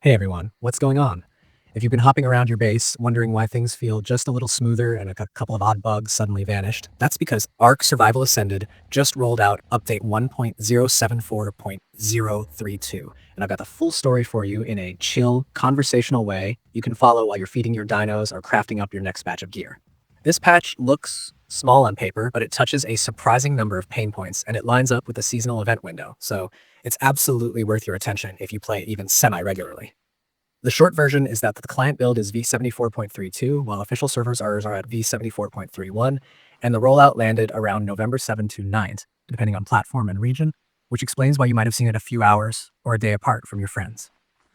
Hey everyone, what's going on? If you've been hopping around your base, wondering why things feel just a little smoother and a couple of odd bugs suddenly vanished, that's because ARK Survival Ascended just rolled out update 1.074.032. And I've got the full story for you in a chill, conversational way you can follow while you're feeding your dinos or crafting up your next batch of gear. This patch looks small on paper, but it touches a surprising number of pain points and it lines up with the seasonal event window, so it's absolutely worth your attention if you play it even semi-regularly. The short version is that the client build is v74.32, while official servers are at v74.31, and the rollout landed around November 7 to 9th, depending on platform and region, which explains why you might have seen it a few hours or a day apart from your friends.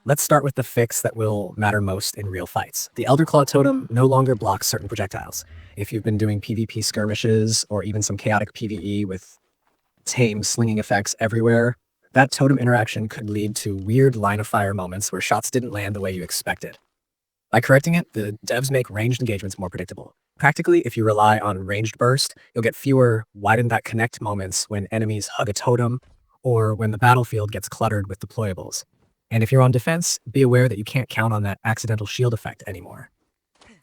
Let's start with the fix that will matter most in real fights. The Elderclaw totem no longer blocks certain projectiles. If you've been doing PvP skirmishes or even some chaotic PvE with tame slinging effects everywhere, that totem interaction could lead to weird line-of-fire moments where shots didn't land the way you expected. By correcting it, the devs make ranged engagements more predictable. Practically, if you rely on ranged burst, you'll get fewer why didn't that connect moments when enemies hug a totem or when the battlefield gets cluttered with deployables. And if you're on defense, be aware that you can't count on that accidental shield effect anymore.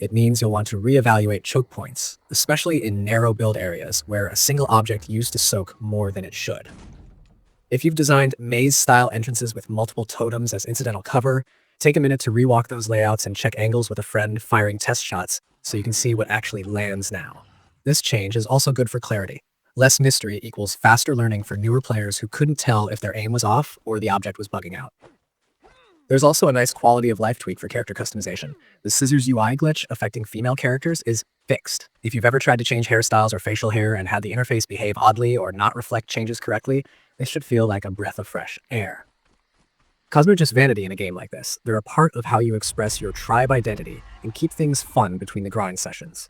It means you'll want to reevaluate choke points, especially in narrow build areas where a single object used to soak more than it should. If you've designed maze-style entrances with multiple totems as incidental cover, take a minute to rewalk those layouts and check angles with a friend firing test shots so you can see what actually lands now. This change is also good for clarity. Less mystery equals faster learning for newer players who couldn't tell if their aim was off or the object was bugging out. There's also a nice quality of life tweak for character customization. The scissors UI glitch affecting female characters is fixed. If you've ever tried to change hairstyles or facial hair and had the interface behave oddly or not reflect changes correctly, this should feel like a breath of fresh air. Cosmos are just vanity in a game like this. They're a part of how you express your tribe identity and keep things fun between the grind sessions.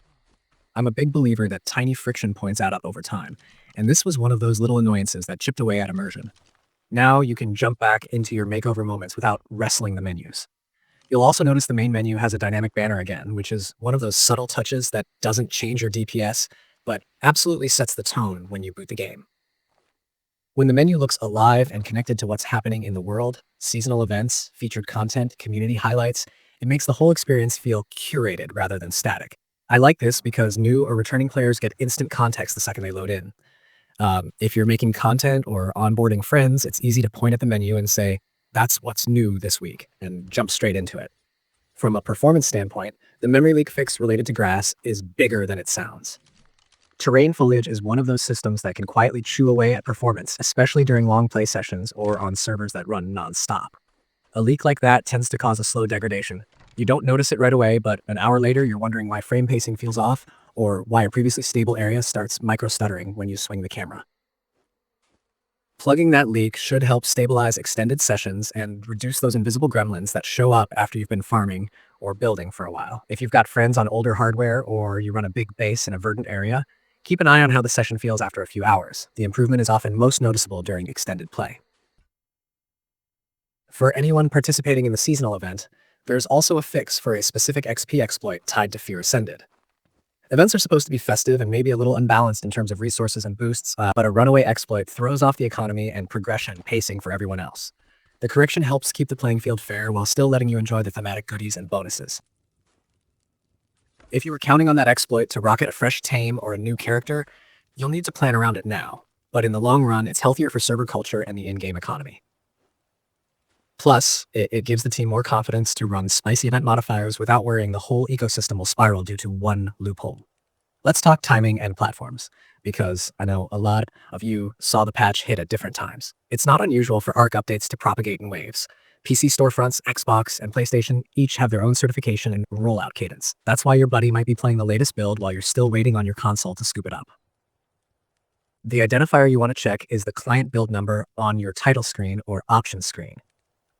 I'm a big believer that tiny friction points add up over time, and this was one of those little annoyances that chipped away at immersion. Now you can jump back into your makeover moments without wrestling the menus. You'll also notice the main menu has a dynamic banner again, which is one of those subtle touches that doesn't change your DPS, but absolutely sets the tone when you boot the game. When the menu looks alive and connected to what's happening in the world, seasonal events, featured content, community highlights, it makes the whole experience feel curated rather than static. I like this because new or returning players get instant context the second they load in. If you're making content or onboarding friends, it's easy to point at the menu and say, that's what's new this week, and jump straight into it. From a performance standpoint, the memory leak fix related to grass is bigger than it sounds. Terrain foliage is one of those systems that can quietly chew away at performance, especially during long play sessions or on servers that run non-stop. A leak like that tends to cause a slow degradation. You don't notice it right away, but an hour later you're wondering why frame pacing feels off, or why a previously stable area starts micro-stuttering when you swing the camera. Plugging that leak should help stabilize extended sessions and reduce those invisible gremlins that show up after you've been farming or building for a while. If you've got friends on older hardware or you run a big base in a verdant area, keep an eye on how the session feels after a few hours. The improvement is often most noticeable during extended play. For anyone participating in the seasonal event, there's also a fix for a specific XP exploit tied to Fear Ascended. Events are supposed to be festive and maybe a little unbalanced in terms of resources and boosts, but a runaway exploit throws off the economy and progression pacing for everyone else. The correction helps keep the playing field fair while still letting you enjoy the thematic goodies and bonuses. If you were counting on that exploit to rocket a fresh tame or a new character, you'll need to plan around it now, but in the long run, it's healthier for server culture and the in-game economy. Plus, it gives the team more confidence to run spicy event modifiers without worrying the whole ecosystem will spiral due to one loophole. Let's talk timing and platforms, because I know a lot of you saw the patch hit at different times. It's not unusual for ARK updates to propagate in waves. PC storefronts, Xbox, and PlayStation each have their own certification and rollout cadence. That's why your buddy might be playing the latest build while you're still waiting on your console to scoop it up. The identifier you want to check is the client build number on your title screen or options screen.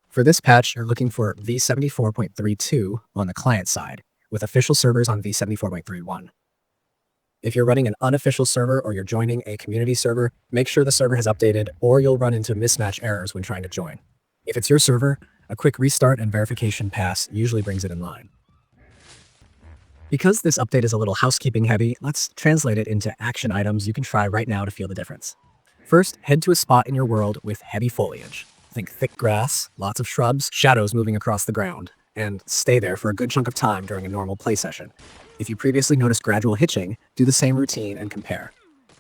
For this patch, you're looking for v74.32 on the client side, with official servers on v74.31. If you're running an unofficial server or you're joining a community server, make sure the server has updated or you'll run into mismatch errors when trying to join. If it's your server, a quick restart and verification pass usually brings it in line. Because this update is a little housekeeping heavy, let's translate it into action items you can try right now to feel the difference. First, head to a spot in your world with heavy foliage. Think thick grass, lots of shrubs, shadows moving across the ground, and stay there for a good chunk of time during a normal play session. If you previously noticed gradual hitching, do the same routine and compare.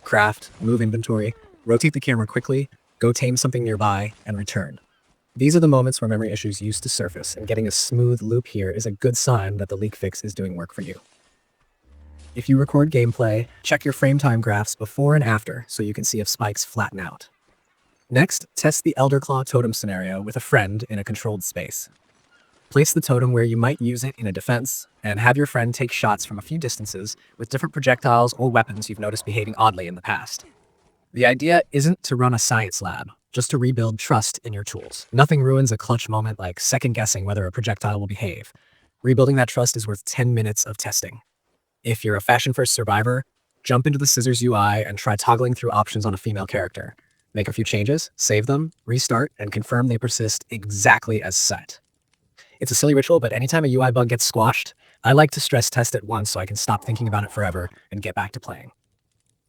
Craft, move inventory, rotate the camera quickly, go tame something nearby, and return. These are the moments where memory issues used to surface, and getting a smooth loop here is a good sign that the leak fix is doing work for you. If you record gameplay, check your frame time graphs before and after so you can see if spikes flatten out. Next, test the Elderclaw totem scenario with a friend in a controlled space. Place the totem where you might use it in a defense, and have your friend take shots from a few distances with different projectiles or weapons you've noticed behaving oddly in the past. The idea isn't to run a science lab, just to rebuild trust in your tools. Nothing ruins a clutch moment like second-guessing whether a projectile will behave. Rebuilding that trust is worth 10 minutes of testing. If you're a fashion-first survivor, jump into the Scissors UI and try toggling through options on a female character. Make a few changes, save them, restart, and confirm they persist exactly as set. It's a silly ritual, but anytime a UI bug gets squashed, I like to stress test it once so I can stop thinking about it forever and get back to playing.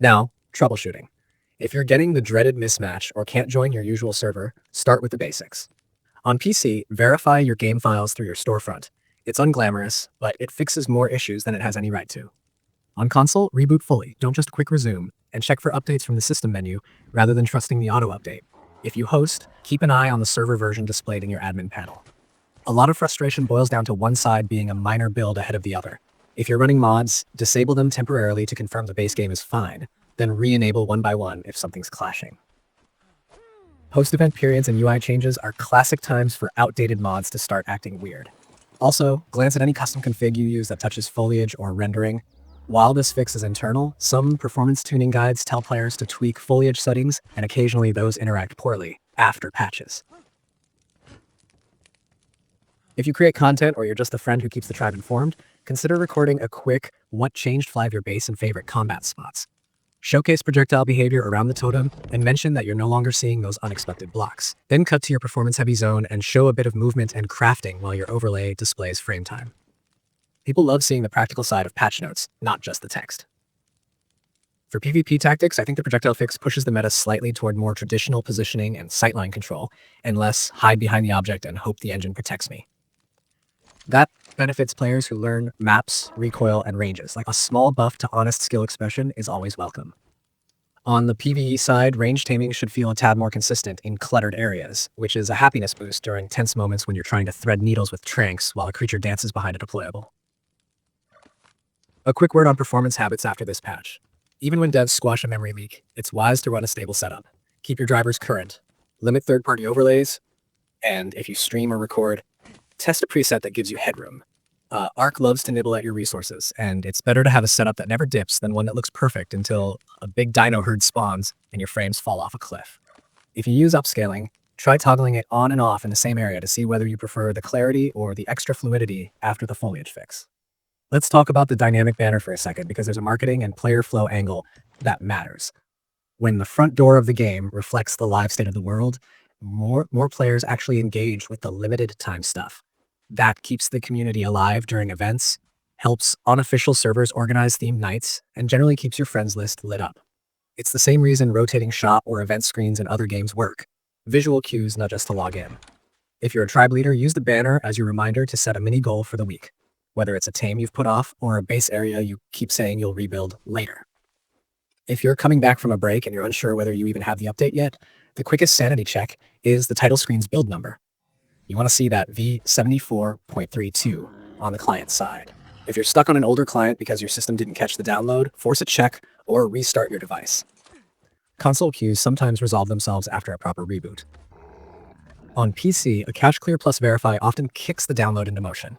Now, troubleshooting. If you're getting the dreaded mismatch or can't join your usual server, start with the basics. On PC, verify your game files through your storefront. It's unglamorous, but it fixes more issues than it has any right to. On console, reboot fully, don't just quick resume, and check for updates from the system menu rather than trusting the auto-update. If you host, keep an eye on the server version displayed in your admin panel. A lot of frustration boils down to one side being a minor build ahead of the other. If you're running mods, disable them temporarily to confirm the base game is fine, then re-enable one by one if something's clashing. Post-event periods and UI changes are classic times for outdated mods to start acting weird. Also, glance at any custom config you use that touches foliage or rendering. While this fix is internal, some performance tuning guides tell players to tweak foliage settings, and occasionally those interact poorly after patches. If you create content or you're just the friend who keeps the tribe informed, consider recording a quick what changed fly of your base and favorite combat spots. Showcase projectile behavior around the totem and mention that you're no longer seeing those unexpected blocks. Then cut to your performance-heavy zone and show a bit of movement and crafting while your overlay displays frame time. People love seeing the practical side of patch notes, not just the text. For PvP tactics, I think the projectile fix pushes the meta slightly toward more traditional positioning and sightline control, and less hide behind the object and hope the engine protects me. That benefits players who learn maps, recoil, and ranges. Like a small buff to honest skill expression is always welcome. On the PvE side, range taming should feel a tad more consistent in cluttered areas, which is a happiness boost during tense moments when you're trying to thread needles with tranks while a creature dances behind a deployable. A quick word on performance habits after this patch. Even when devs squash a memory leak, it's wise to run a stable setup. Keep your drivers current, limit third-party overlays, and if you stream or record, test a preset that gives you headroom. ARK loves to nibble at your resources, and it's better to have a setup that never dips than one that looks perfect until a big dino herd spawns and your frames fall off a cliff. If you use upscaling, try toggling it on and off in the same area to see whether you prefer the clarity or the extra fluidity after the foliage fix. Let's talk about the dynamic banner for a second, because there's a marketing and player flow angle that matters. When the front door of the game reflects the live state of the world, more players actually engage with the limited time stuff. That keeps the community alive during events, helps unofficial servers organize themed nights, and generally keeps your friends list lit up. It's the same reason rotating shop or event screens in other games work. Visual cues, not just to log in. If you're a tribe leader, use the banner as your reminder to set a mini goal for the week, whether it's a tame you've put off or a base area you keep saying you'll rebuild later. If you're coming back from a break and you're unsure whether you even have the update yet, the quickest sanity check is the title screen's build number. You want to see that V74.32 on the client side. If you're stuck on an older client because your system didn't catch the download, force a check or restart your device. Console queues sometimes resolve themselves after a proper reboot. On PC, a cache clear plus verify often kicks the download into motion.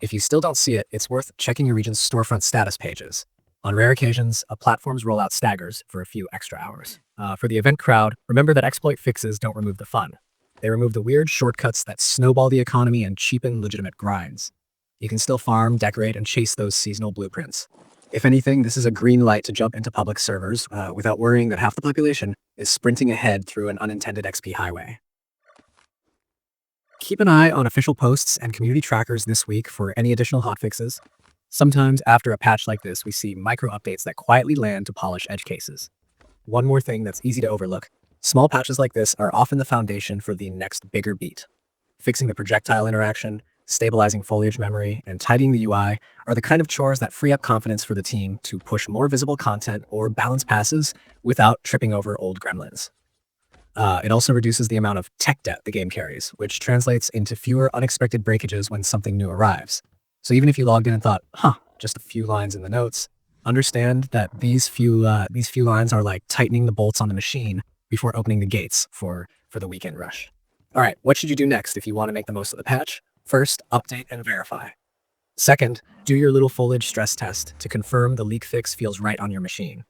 If you still don't see it, it's worth checking your region's storefront status pages. On rare occasions, a platform's rollout staggers for a few extra hours. For the event crowd, remember that exploit fixes don't remove the fun. They remove the weird shortcuts that snowball the economy and cheapen legitimate grinds. You can still farm, decorate, and chase those seasonal blueprints. If anything, this is a green light to jump into public servers without worrying that half the population is sprinting ahead through an unintended XP highway. Keep an eye on official posts and community trackers this week for any additional hotfixes. Sometimes after a patch like this, we see micro updates that quietly land to polish edge cases. One more thing that's easy to overlook. Small patches like this are often the foundation for the next bigger beat. Fixing the projectile interaction, stabilizing foliage memory, and tidying the UI are the kind of chores that free up confidence for the team to push more visible content or balance passes without tripping over old gremlins. It also reduces the amount of tech debt the game carries, which translates into fewer unexpected breakages when something new arrives. So even if you logged in and thought, just a few lines in the notes, understand that these few lines are like tightening the bolts on the machine before opening the gates for the weekend rush. All right, what should you do next if you want to make the most of the patch? First, update and verify. Second, do your little foliage stress test to confirm the leak fix feels right on your machine.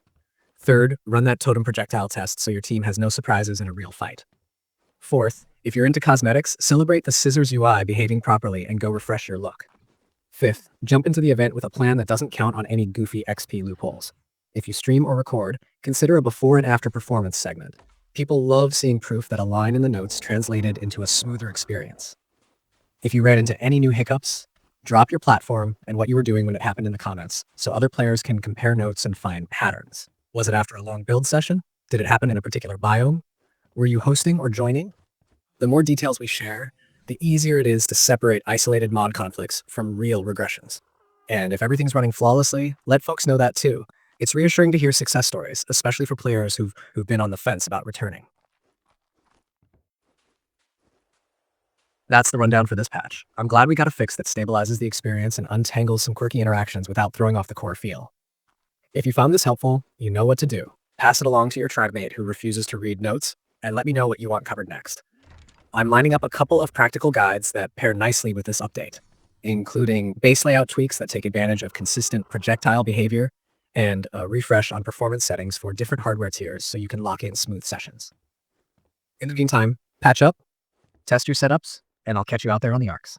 Third, run that totem projectile test so your team has no surprises in a real fight. Fourth, if you're into cosmetics, celebrate the scissors UI behaving properly and go refresh your look. Fifth, jump into the event with a plan that doesn't count on any goofy XP loopholes. If you stream or record, consider a before and after performance segment. People love seeing proof that a line in the notes translated into a smoother experience. If you ran into any new hiccups, drop your platform and what you were doing when it happened in the comments so other players can compare notes and find patterns. Was it after a long build session? Did it happen in a particular biome? Were you hosting or joining? The more details we share, the easier it is to separate isolated mod conflicts from real regressions. And if everything's running flawlessly, let folks know that too. It's reassuring to hear success stories, especially for players who've been on the fence about returning. That's the rundown for this patch. I'm glad we got a fix that stabilizes the experience and untangles some quirky interactions without throwing off the core feel. If you found this helpful, you know what to do. Pass it along to your tribe mate who refuses to read notes, and let me know what you want covered next. I'm lining up a couple of practical guides that pair nicely with this update, including base layout tweaks that take advantage of consistent projectile behavior and a refresh on performance settings for different hardware tiers so you can lock in smooth sessions. In the meantime, patch up, test your setups, and I'll catch you out there on the ARKs.